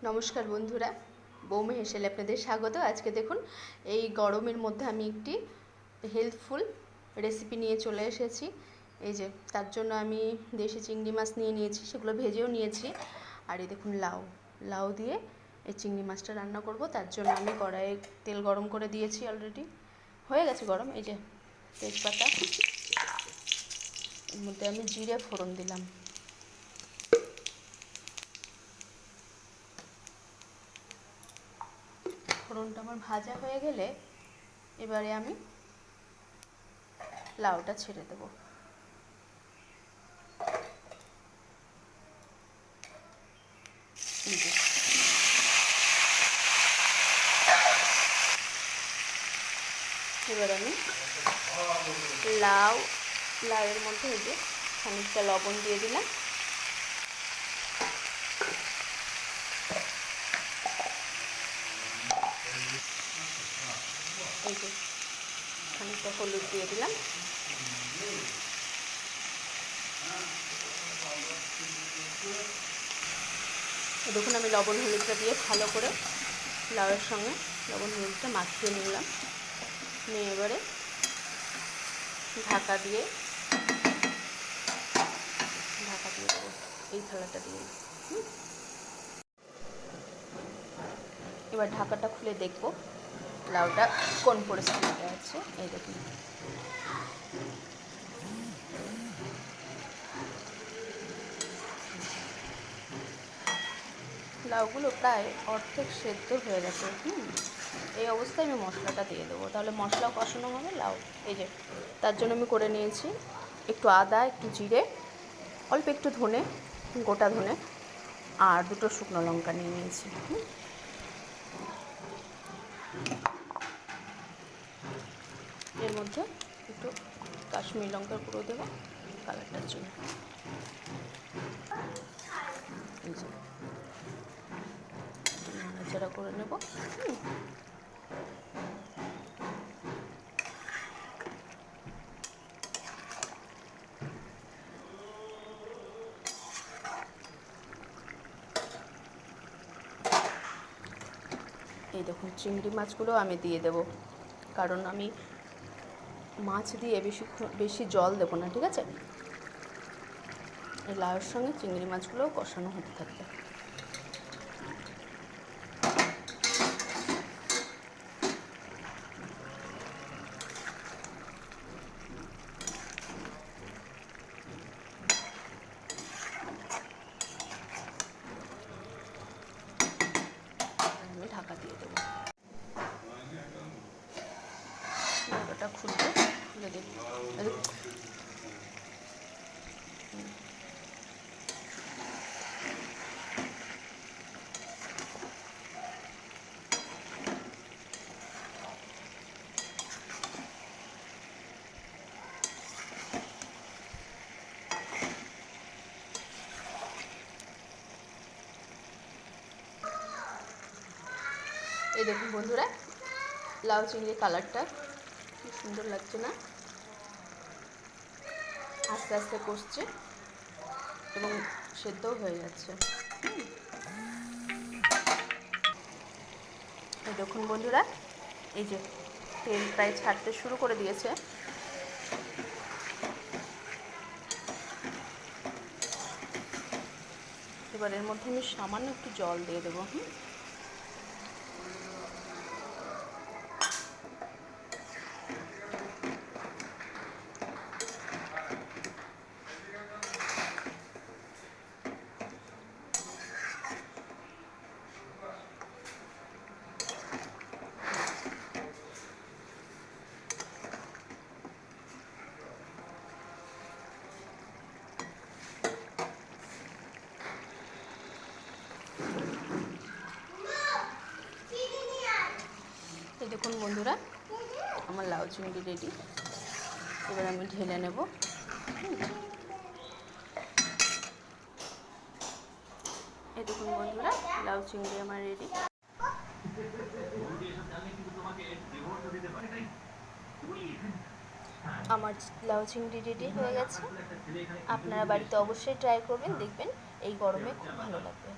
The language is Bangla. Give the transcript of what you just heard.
নমস্কার বন্ধুরা, বৌমা হেসেলে আপনাদের স্বাগত। আজকে দেখুন এই গরমের মধ্যে আমি একটি হেলথফুল রেসিপি নিয়ে চলে এসেছি। এই যে তার জন্য আমি দেশি চিংড়ি মাছ নিয়ে নিয়েছি, সেগুলো ভেজেও নিয়েছি। আর এই দেখুন লাউ দিয়ে এই চিংড়ি মাছটা রান্না করব। তার জন্য আমি কড়াইয়ে তেল গরম করে দিয়েছি, অলরেডি হয়ে গেছে গরম। এই যে তেজপাতা, এর মধ্যে আমি জিরে ফোড়ন দিলাম। ফোড়নটা আমার ভাজা হয়ে গেলে এবারে আমি লাউটা ছেড়ে দেব। এবার আমি লাউয়ের মধ্যে এই যে খানিকটা লবণ দিয়ে দিলাম। এই যে খানিকটা হলুদ দিয়ে দিলাম। দেখুন আমি লবণ হলুদটা দিয়ে ভালো করে লাউয়ের সঙ্গে লবণ হলুদটা মাখিয়ে নিলাম। নিয়ে এবারে ঢাকা দিয়ে দেবো এই থালাটা দিয়ে। এবার ঢাকাটা খুলে দেখব লাউটা কোন পরিস্থিতিতে আছে। এই দেখুন লাউগুলো প্রায় অর্ধেক সেদ্ধ হয়ে গেছে। এই অবস্থায় আমি মশলাটা দিয়ে দেবো, তাহলে মশলাও কষানো হবে। লাউ এই যে তার জন্য আমি করে নিয়েছি একটু আদা, একটু জিরে, অল্প একটু ধনে, গোটা ধনে, আর দুটো শুকনো লঙ্কা নিয়ে নিয়েছি। এর মধ্যে একটু কাশ্মীরি লঙ্কার গুঁড়ো দেবো কালারটার জন্য। নাড়াচাড়া করে নেব। এই দেখুন চিংড়ি মাছগুলো আমি দিয়ে দেব, কারণ আমি মাছ দিয়ে বেশি জল দেবো না, ঠিক আছে? এই লাউয়ের সঙ্গে চিংড়ি মাছগুলোও কষানো হতে থাকবে। আমি ঢাকা দিয়ে দেবো। ঢাকাটা খুলে দেবো। এই দেখুন বন্ধুরা, লাউ চিংড়ির কালারটা কি সুন্দর লাগছে না? আস্তে আস্তে কষছে এবং সেদ্ধও হয়ে যাচ্ছে। এই দেখুন বন্ধুরা, এই যে তেল প্রায় ছাড়তে শুরু করে দিয়েছে। এবার এর মধ্যে আমি সামান্য একটু জল দিয়ে দেবো। এই দেখুন বন্ধুরা, আমার লাউ চিংড়ি রেডি। এবার আমি ঢেলে নেব। এই দেখুন বন্ধুরা, লাউ চিংড়ি আমার রেডি। আমার লাউ চিংড়ি রেডি হয়ে গেছে। আপনারা বাড়িতে অবশ্যই ট্রাই করবেন, দেখবেন এই গরমে খুব ভালো লাগবে।